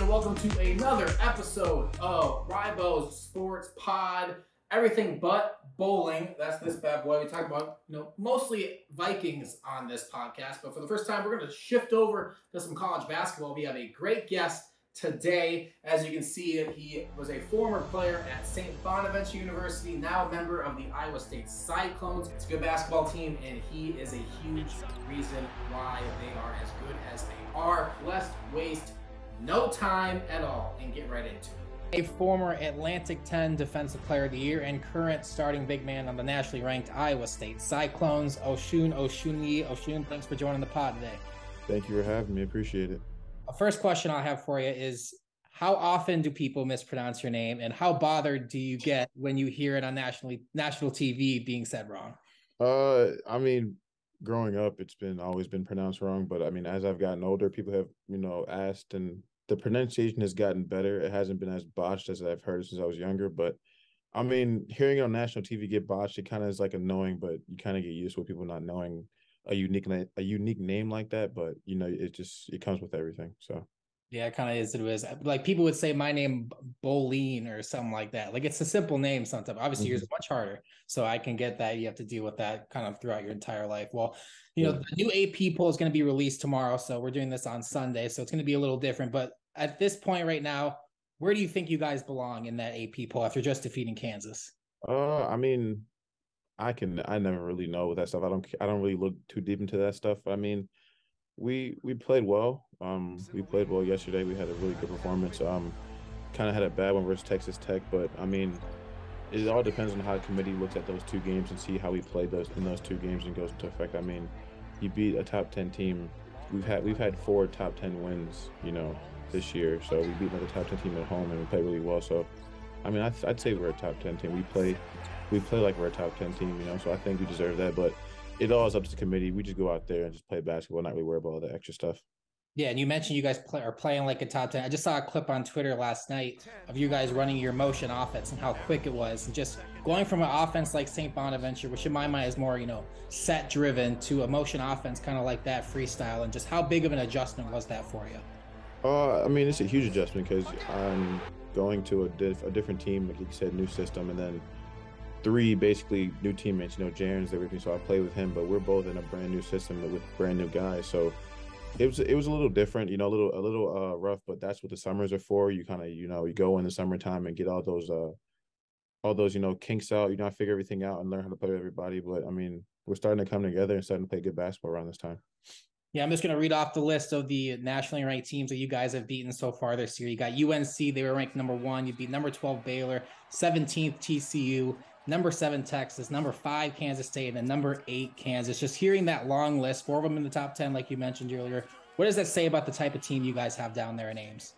and welcome to another episode of Ribo's Sports Pod. Everything but bowling. That's this bad boy. We talk about, mostly Vikings on this podcast. But for the first time, we're going to shift over to some college basketball. We have a great guest today. As you can see, he was a former player at St. Bonaventure University, now a member of the Iowa State Cyclones. It's a good basketball team, and he is a huge reason why they are as good as they are. Let's waste no time at all and get right into it. A former Atlantic 10 Defensive Player of the Year and current starting big man on the nationally ranked Iowa State Cyclones, Osun Osunniyi. Osun, thanks for joining the pod today. Thank you for having me. Appreciate it. The first question I have for you is, how often do people mispronounce your name, and how bothered do you get when you hear it on national TV being said wrong? Growing up, it's always been pronounced wrong, but as I've gotten older, people have, asked, and the pronunciation has gotten better. It hasn't been as botched as I've heard since I was younger, but hearing it on national TV get botched, it kind of is like annoying, but you kind of get used to people not knowing a unique name like that. But it comes with everything. So yeah, it kind of is. It is like people would say my name Bowlin or something like that. Like, it's a simple name sometimes. Obviously, yours is much harder. So I can get that. You have to deal with that kind of throughout your entire life. Well, the new AP poll is going to be released tomorrow. So we're doing this on Sunday. So it's going to be a little different. But at this point right now, where do you think you guys belong in that AP poll after just defeating Kansas? I never really know that stuff. I don't really look too deep into that stuff. We played well. We played well yesterday. We had a really good performance. Kind of had a bad one versus Texas Tech, but it all depends on how the committee looks at those two games and see how we played those two games and goes into effect. You beat a top 10 team. We've had 4 top 10 wins, this year. So we beat another top 10 team at home and we played really well. So I'd say we're a top 10 team. We play like we're a top 10 team, So I think we deserve that, but it all is up to the committee. We just go out there and just play basketball, not really worry about all the extra stuff. Yeah, and you mentioned you guys are playing like a top 10. I just saw a clip on Twitter last night of you guys running your motion offense and how quick it was. And just going from an offense like St. Bonaventure, which in my mind is more, set driven, to a motion offense kind of like that, freestyle. And just how big of an adjustment was that for you? It's a huge adjustment because I'm going to a different team, like you said, new system, and then 3 basically new teammates. Jaren's there with me, so I play with him, but we're both in a brand new system with brand new guys. So it was a little different, a little rough, but that's what the summers are for. You kind of, you go in the summertime and get all those kinks out, figure everything out and learn how to play with everybody. But we're starting to come together and starting to play good basketball around this time. Yeah, I'm just going to read off the list of the nationally ranked teams that you guys have beaten so far this year. You got UNC, they were ranked number 1. You beat number 12 Baylor, 17th TCU, number 7 Texas, number 5 Kansas State, and then number 8 Kansas. Just hearing that long list, 4 of them in the top 10, like you mentioned earlier. What does that say about the type of team you guys have down there in Ames?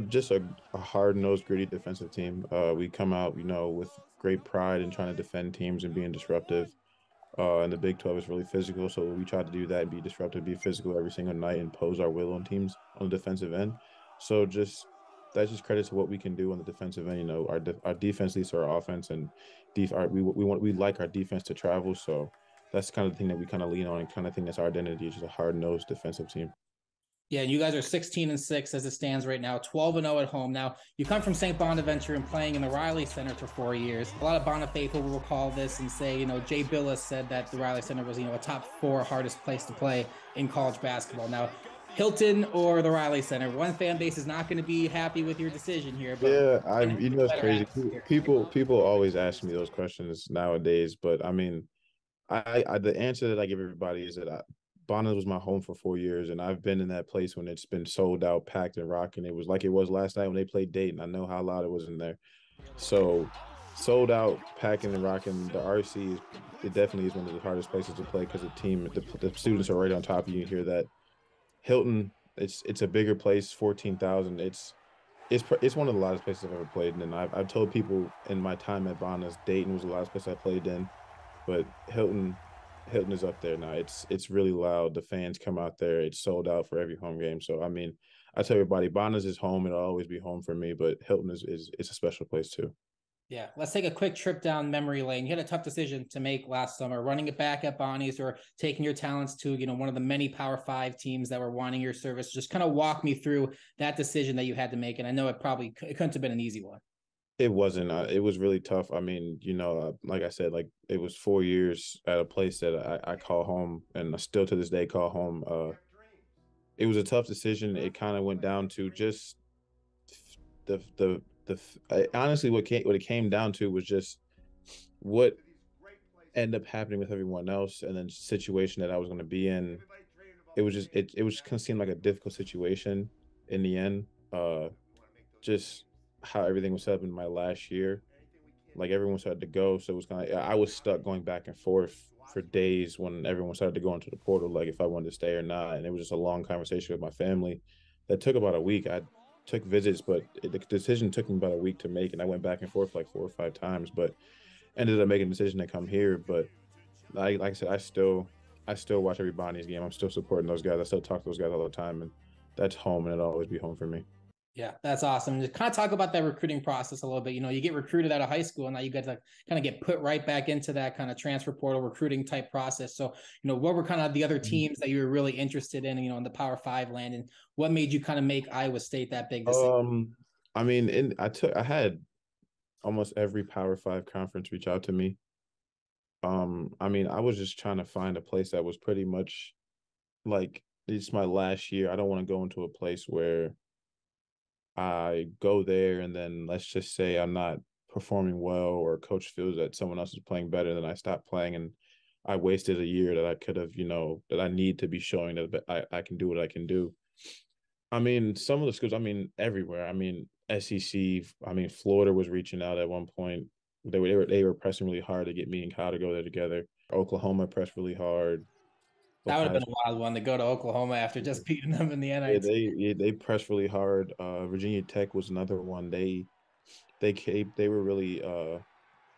Just a hard-nosed, gritty defensive team. We come out, with great pride in trying to defend teams and being disruptive. And the Big 12 is really physical, so we try to do that, be disruptive, be physical every single night, and pose our will on teams on the defensive end. So that's just credit to what we can do on the defensive end. Our defense leads to our offense, and we like our defense to travel. So that's kind of the thing that we kind of lean on and kind of think that's our identity, just a hard-nosed defensive team. Yeah, and you guys are 16-6 as it stands right now, 12-0 at home. Now, you come from St. Bonaventure and playing in the Riley Center for 4 years. A lot of Bona faithful will recall this and say, Jay Billis said that the Riley Center was, a top 4 hardest place to play in college basketball. Now, Hilton or the Riley Center, one fan base is not going to be happy with your decision here. But yeah, it's crazy. People always ask me those questions nowadays, but the answer that I give everybody is that Bonner was my home for 4 years, and I've been in that place when it's been sold out, packed, and rocking. It was like it was last night when they played Dayton. I know how loud it was in there. So, sold out, packing, and rocking. The RC it definitely is one of the hardest places to play because the students are right on top of you. You hear that. Hilton, it's a bigger place, 14,000. It's one of the loudest places I've ever played in. And I've told people in my time at Bonner's, Dayton was the loudest place I played in, but Hilton is up there now. It's really loud. The fans come out there. It's sold out for every home game. So I tell everybody, Bonner's is home. It'll always be home for me. But Hilton is a special place too. Yeah, let's take a quick trip down memory lane. You had a tough decision to make last summer, running it back at Bonnie's or taking your talents to, one of the many Power Five teams that were wanting your service. Just kind of walk me through that decision that you had to make. And I know it couldn't have been an easy one. It wasn't. It was really tough. I mean, like I said, like it was 4 years at a place that I call home, and I still to this day call home. It was a tough decision. It kind of went down to just honestly what it came down to was just what ended up happening with everyone else, and then the situation that I was going to be in. It was kind of seemed like a difficult situation in the end. Just how everything was set up in my last year. Like everyone started to go, so it was kind of I was stuck going back and forth for days when everyone started to go into the portal, like if I wanted to stay or not. And it was just a long conversation with my family that took about a week. I took visits, but the decision took me about a week to make, and I went back and forth like 4 or 5 times, but ended up making a decision to come here. But like I said, I still watch every Bonnie's game. I'm still supporting those guys. I still talk to those guys all the time, and that's home, and it'll always be home for me. Yeah, that's awesome. Just kind of talk about that recruiting process a little bit. You get recruited out of high school, and now you get to kind of get put right back into that kind of transfer portal recruiting type process. So, what were kind of the other teams that you were really interested in the Power Five land, and what made you kind of make Iowa State that big decision? I mean, I had almost every Power Five conference reach out to me. I mean, I was just trying to find a place that was pretty much like it's my last year. I don't want to go into a place where I go there and then let's just say I'm not performing well or coach feels that someone else is playing better than I stop playing and I wasted a year that I could have, that I need to be showing that I can do what I can do. I mean, some of the schools, I mean, everywhere. I mean, SEC, I mean, Florida was reaching out at one point. They were pressing really hard to get me and Kyle to go there together. Oklahoma pressed really hard. That would have Ohio been a wild one to go to Oklahoma after just beating them in the Yeah, NIT. they pressed really hard. Virginia Tech was another one. They were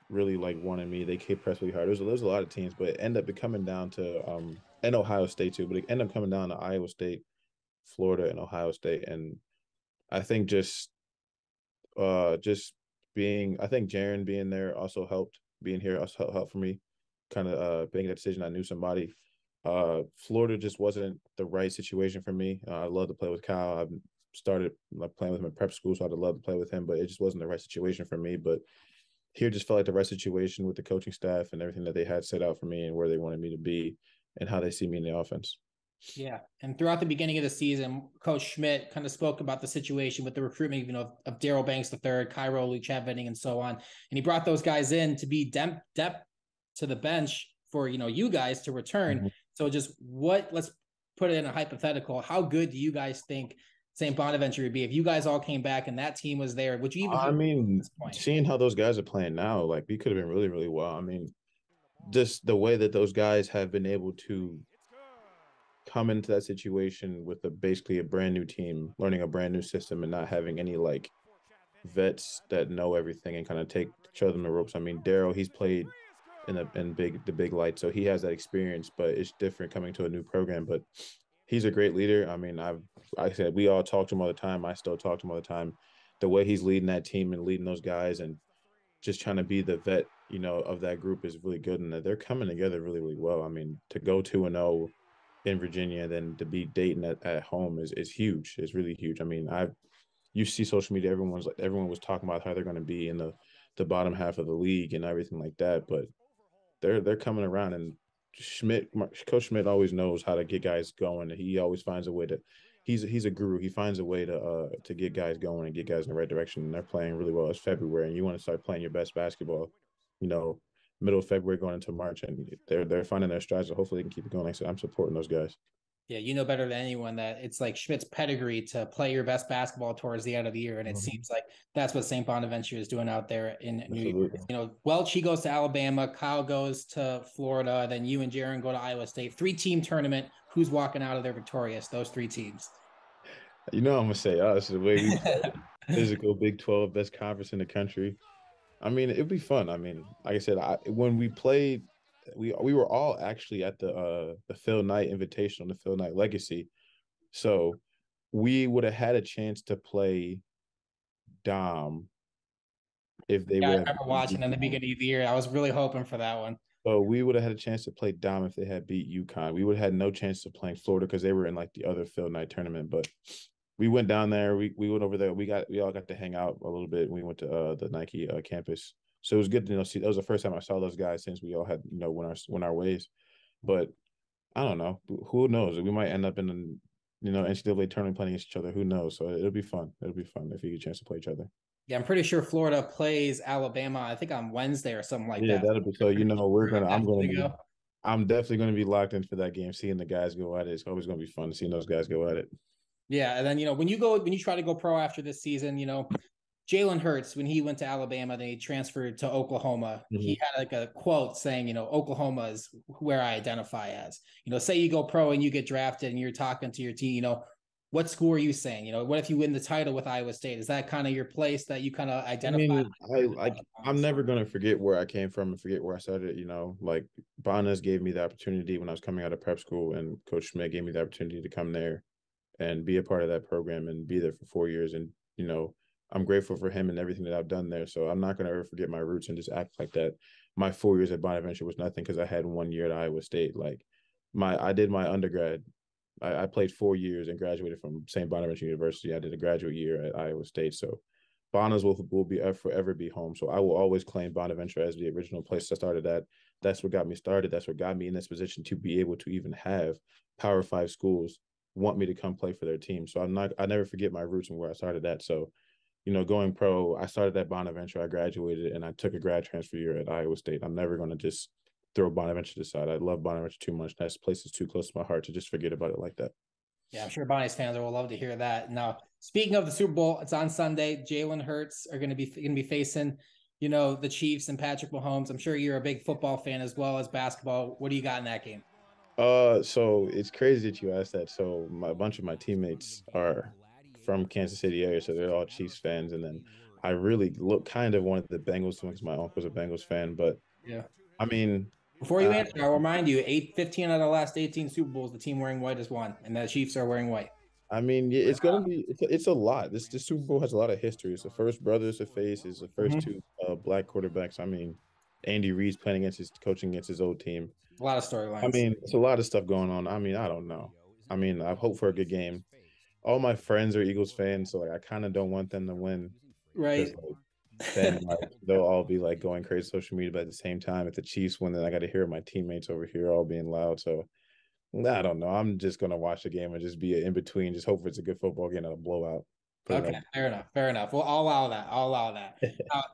really like wanting me. They kept pressed really hard. There's a lot of teams, but it ended up coming down to and Ohio State too. But it ended up coming down to Iowa State, Florida, and Ohio State. And I think just being I think Jaron being there also helped. Being here also helped for me. Kind of making that decision. I knew somebody. Florida just wasn't the right situation for me. I love to play with Kyle. I've started like playing with him in prep school, so I'd love to play with him, but it just wasn't the right situation for me. But here just felt like the right situation with the coaching staff and everything that they had set out for me and where they wanted me to be and how they see me in the offense. Yeah. And throughout the beginning of the season, Coach Schmidt kind of spoke about the situation with the recruitment, of Daryl Banks III, Cairo Lee, Chad Venning, and so on. And he brought those guys in to be depth to the bench for, you guys to return. Mm-hmm. So let's put it in a hypothetical. How good do you guys think St. Bonaventure would be if you guys all came back and that team was there? Would you even? I mean, seeing how those guys are playing now, like we could have been really, really well. I mean, just the way that those guys have been able to come into that situation with basically a brand new team, learning a brand new system, and not having any like vets that know everything and kind of show them the ropes. I mean, Daryl, he's played in the big light, so he has that experience, but it's different coming to a new program. But he's a great leader. I mean, like I said, we all talk to him all the time. I still talk to him all the time. The way he's leading that team and leading those guys and just trying to be the vet, of that group is really good, and they're coming together really, really well. I mean, to go 2-0 in Virginia, and then to beat Dayton at home is huge. It's really huge. I mean, you see social media, everyone was talking about how they're going to be in the bottom half of the league and everything like that, but they're coming around, and Coach Schmidt always knows how to get guys going. He always finds a way to. He's a guru. He finds a way to get guys going and get guys in the right direction. And they're playing really well. It's February, and you want to start playing your best basketball, middle of February going into March, and they're finding their strides. So hopefully they can keep it going. Like I said, I'm supporting those guys. Yeah, you know better than anyone that it's like Schmidt's pedigree to play your best basketball towards the end of the year. And it seems like that's what St. Bonaventure is doing out there in New York. Welch, he goes to Alabama, Kyle goes to Florida, then you and Jaron go to Iowa State. 3-team tournament. Who's walking out of there victorious? Those 3 teams. I'm going to say us, the way we play. Physical Big 12, best conference in the country. I mean, it'd be fun. I mean, like I said, when we played, we were all actually at the Phil Knight Invitational, the Phil Knight Legacy. So we would have had a chance to play Dom if they Yeah, I would have remember watching in the beginning of the year. I was really hoping for that one. so we would have had a chance to play Dom if they had beat UConn. We would have had no chance of playing Florida because they were in like the other field night tournament. But we went down there. We went over there. We all got to hang out a little bit. We went to the Nike campus, so it was good to see. That was the first time I saw those guys since we all had went our ways. But I don't know. Who knows? We might end up in the NCAA tournament playing against each other. Who knows? So it'll be fun. It'll be fun if you get a chance to play each other. Yeah, I'm pretty sure Florida plays Alabama, I think on Wednesday or something like Yeah, that. that'll be so. Go. I'm definitely gonna be locked in for that game. Seeing the guys go at it, it's always gonna be fun seeing those guys go at it. Yeah, and then when you try to go pro after this season, Jalen Hurts, when he went to Alabama, they transferred to Oklahoma. Mm-hmm. He had like a quote saying, Oklahoma is where I identify as. Say you go pro and you get drafted and you're talking to your team, what school are you saying? What if you win the title with Iowa State? Is that kind of your place that you kind of identify? I'm never going to forget where I came from and forget where I started. Like Bonnies gave me the opportunity when I was coming out of prep school, and Coach Schmidt gave me the opportunity to come there and be a part of that program and be there for 4 years. And, I'm grateful for him and everything that I've done there. So I'm not going to ever forget my roots and just act like that. My 4 years at Bonaventure was nothing because I had 1 year at Iowa State. Like I did my undergrad. I played 4 years and graduated from St. Bonaventure University. I did a graduate year at Iowa State. So Bonnies will be forever be home. So I will always claim Bonaventure as the original place I started at. That's what got me started. That's what got me in this position to be able to even have Power 5 schools want me to come play for their team. So I never forget my roots and where I started at. So, going pro, I started at Bonaventure, I graduated, and I took a grad transfer year at Iowa State. I'm never going to just throw Bonaventure to the side. I love Bonaventure too much. That place is too close to my heart to just forget about it like that. Yeah, I'm sure Bonnie's fans will love to hear that. Now, speaking of the Super Bowl, it's on Sunday. Jalen Hurts are going to be facing, the Chiefs and Patrick Mahomes. I'm sure you're a big football fan as well as basketball. What do you got in that game? So it's crazy that you asked that. So a bunch of my teammates are from Kansas City area, so they're all Chiefs fans. And then I really kind of wanted the Bengals to win because my uncle's a Bengals fan. But yeah, I mean, before you answer, I'll remind you, 15 out of the last 18 Super Bowls, the team wearing white has won, and the Chiefs are wearing white. I mean, yeah, it's gonna be it's a lot. This Super Bowl has a lot of history. It's the first brothers to face. It's the first two black quarterbacks. I mean, Andy Reid's coaching against his old team. A lot of storylines. I mean, it's a lot of stuff going on. I mean, I don't know. I mean, I hope for a good game. All my friends are Eagles fans, so I kind of don't want them to win. Right. Then they'll all be going crazy social media, but at the same time, if the Chiefs win, then I got to hear my teammates over here all being loud. So I don't know. I'm just gonna watch the game and just be in between. Just hope it's a good football game and a blowout. Okay, fair enough. Well, I'll allow that.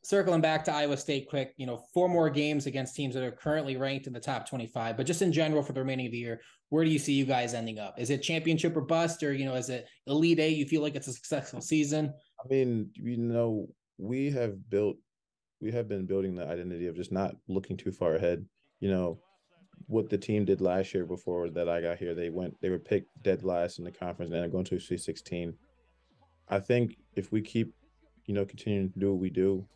Circling back to Iowa State quick, 4 more games against teams that are currently ranked in the top 25, but just in general for the remaining of the year, where do you see you guys ending up? Is it championship or bust, or, is it Elite Eight? You feel like it's a successful season? I mean, we have been building the identity of just not looking too far ahead. What the team did last year before that I got here, they were picked dead last in the conference and then going to a Sweet 16. I think if we keep, continuing to do what we do,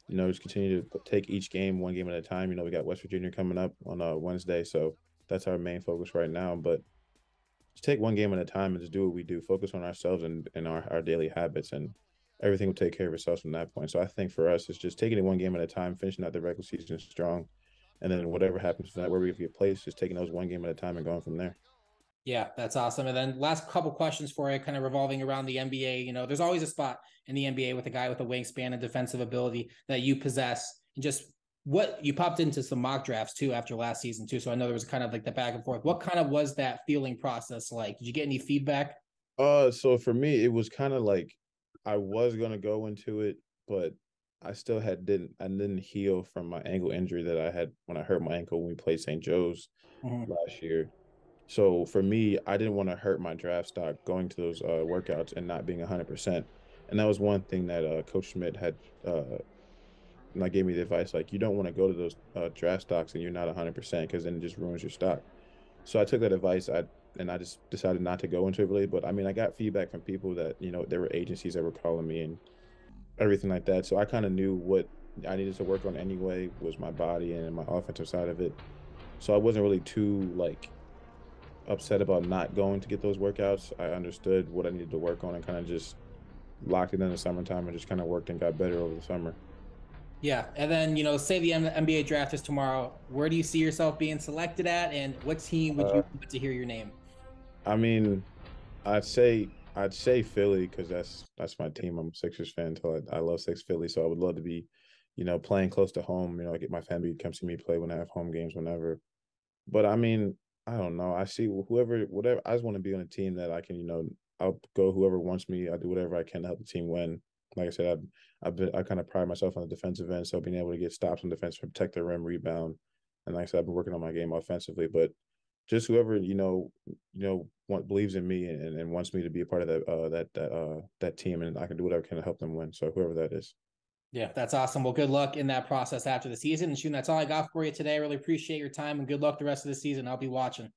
just continue to take each game one game at a time. We got West Virginia coming up on Wednesday, so that's our main focus right now. But just take one game at a time and just do what we do. Focus on ourselves and our daily habits, and everything will take care of itself from that point. So I think for us, it's just taking it one game at a time, finishing out the regular season strong, and then whatever happens from that, where we get placed, just taking those one game at a time and going from there. Yeah, that's awesome. And then last couple questions for you, kind of revolving around the NBA. There's always a spot in the NBA with a guy with a wingspan and defensive ability that you possess. And just what you popped into some mock drafts too after last season too. So I know there was kind of like the back and forth. What kind of was that feeling process like? Did you get any feedback? So for me, it was kind of like I was gonna go into it, but I still didn't heal from my ankle injury that I had when I hurt my ankle when we played St. Joe's last year. So for me, I didn't want to hurt my draft stock going to those workouts and not being 100%. And that was one thing that Coach Schmidt had gave me the advice, you don't want to go to those draft stocks and you're not 100% because then it just ruins your stock. So I took that advice and I just decided not to go into it really. But I mean, I got feedback from people that, there were agencies that were calling me and everything like that. So I kind of knew what I needed to work on anyway was my body and my offensive side of it. So I wasn't really too upset about not going to get those workouts. I understood what I needed to work on and kind of just locked it in the summertime and just kind of worked and got better over the summer. Yeah, and then, you know, say the NBA draft is tomorrow. Where do you see yourself being selected at, and what team would you want to hear your name? I mean, I'd say Philly because that's my team. I'm a Sixers fan, so I love Philly. So I would love to be, you know, playing close to home. You know, get my family to come see me play when I have home games, whenever. But I mean, I don't know. I see whatever. I just want to be on a team that I can, you know, I'll go whoever wants me. I do whatever I can to help the team win. Like I said, I kind of pride myself on the defensive end, so being able to get stops on defense, protect the rim, rebound, and like I said, I've been working on my game offensively. But just whoever believes in me and wants me to be a part of that team, and I can do whatever I can to help them win. So whoever that is. Yeah, that's awesome. Well, good luck in that process after the season. And Shoon, that's all I got for you today. I really appreciate your time, and good luck the rest of the season. I'll be watching.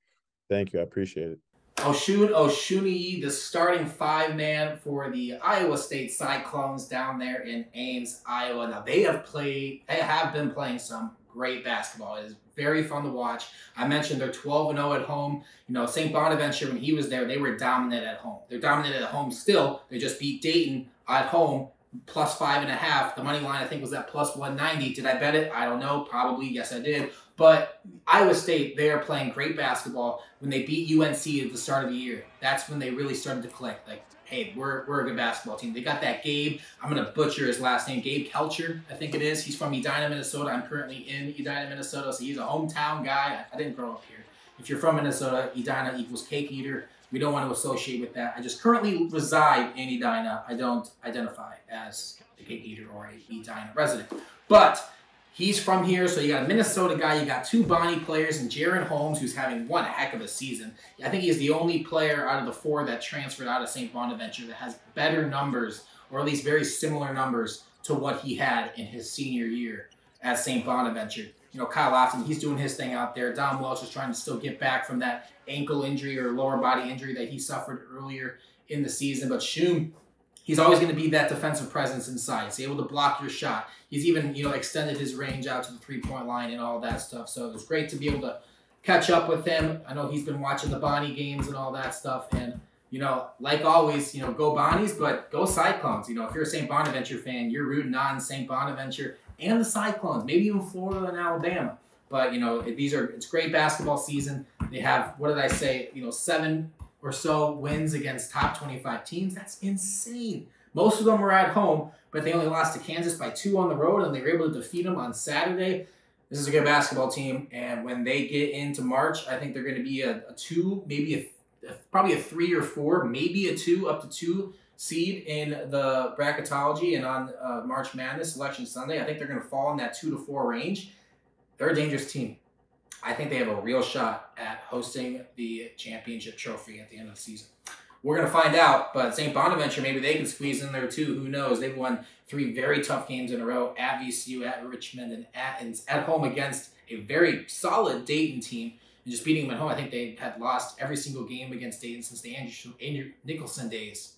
Thank you. I appreciate it. Osun Osunniyi, the starting 5-man for the Iowa State Cyclones down there in Ames, Iowa. Now, they have been playing some great basketball. It is very fun to watch. I mentioned they're 12-0 at home. You know, St. Bonaventure, when he was there, they were dominant at home. They're dominant at home still. They just beat Dayton at home, plus 5.5. The money line, I think, was at plus 190. Did I bet it? I don't know. Probably. Yes, I did. But Iowa State, they are playing great basketball. When they beat UNC at the start of the year, that's when they really started to click. Like, hey, we're a good basketball team. They got that Gabe. I'm going to butcher his last name. Gabe Kelcher, I think it is. He's from Edina, Minnesota. I'm currently in Edina, Minnesota, so he's a hometown guy. I didn't grow up here. If you're from Minnesota, Edina equals cake eater. We don't want to associate with that. I just currently reside in Edina. I don't identify as a cake eater or a Edina resident. But he's from here, so you got a Minnesota guy. You got 2 Bonnie players and Jaron Holmes, who's having one heck of a season. I think he's the only player out of the 4 that transferred out of St. Bonaventure that has better numbers, or at least very similar numbers to what he had in his senior year at St. Bonaventure. You know, Kyle Lofton, he's doing his thing out there. Don Welch is trying to still get back from that ankle injury or lower body injury that he suffered earlier in the season. But Shoon, he's always going to be that defensive presence inside. He's able to block your shot. He's even, you know, extended his range out to the three-point line and all that stuff. So it was great to be able to catch up with him. I know he's been watching the Bonnie games and all that stuff. And, you know, like always, you know, go Bonnies, but go Cyclones. You know, if you're a St. Bonaventure fan, you're rooting on St. Bonaventure and the Cyclones, maybe even Florida and Alabama. But, you know, it's great basketball season. They have, what did I say, you know, 7 or so wins against top 25 teams. That's insane. Most of them were at home, but they only lost to Kansas by 2 on the road, and they were able to defeat them on Saturday. This is a good basketball team, and when they get into March, I think they're going to be a 2, maybe probably a 3 or 4, maybe a 2, up to 2 seed in the bracketology and on March Madness Selection Sunday. I think they're going to fall in that 2 to 4 range. They're a dangerous team. I think they have a real shot at hosting the championship trophy at the end of the season. We're going to find out, but St. Bonaventure, maybe they can squeeze in there too. Who knows? They've won 3 very tough games in a row, at VCU, at Richmond, and at home against a very solid Dayton team. And just beating them at home, I think they had lost every single game against Dayton since the Andrew Nicholson days,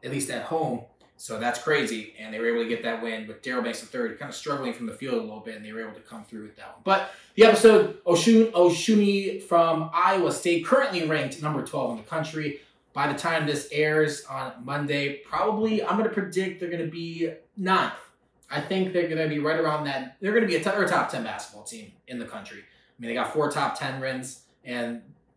at least at home. So that's crazy, and they were able to get that win with Daryl Banks III kind of struggling from the field a little bit, and they were able to come through with that one. But the episode, Osun Osunniyi from Iowa State, currently ranked number 12 in the country. By the time this airs on Monday, probably, I'm going to predict they're going to be 9th. I think they're going to be right around that. They're going to be a top 10 basketball team in the country. I mean, they got 4 top 10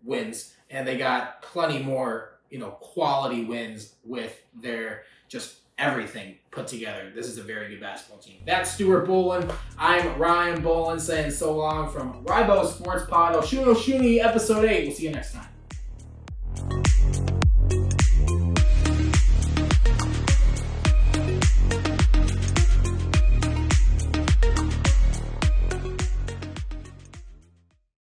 wins, and they got plenty more, you know, quality wins with their just everything put together. This is a very good basketball team. That's Stuart Bowlin. I'm Ryan Bowlin saying so long from Ribo Sports Pod. Osun Osunniyi, episode 8. We'll see you next time.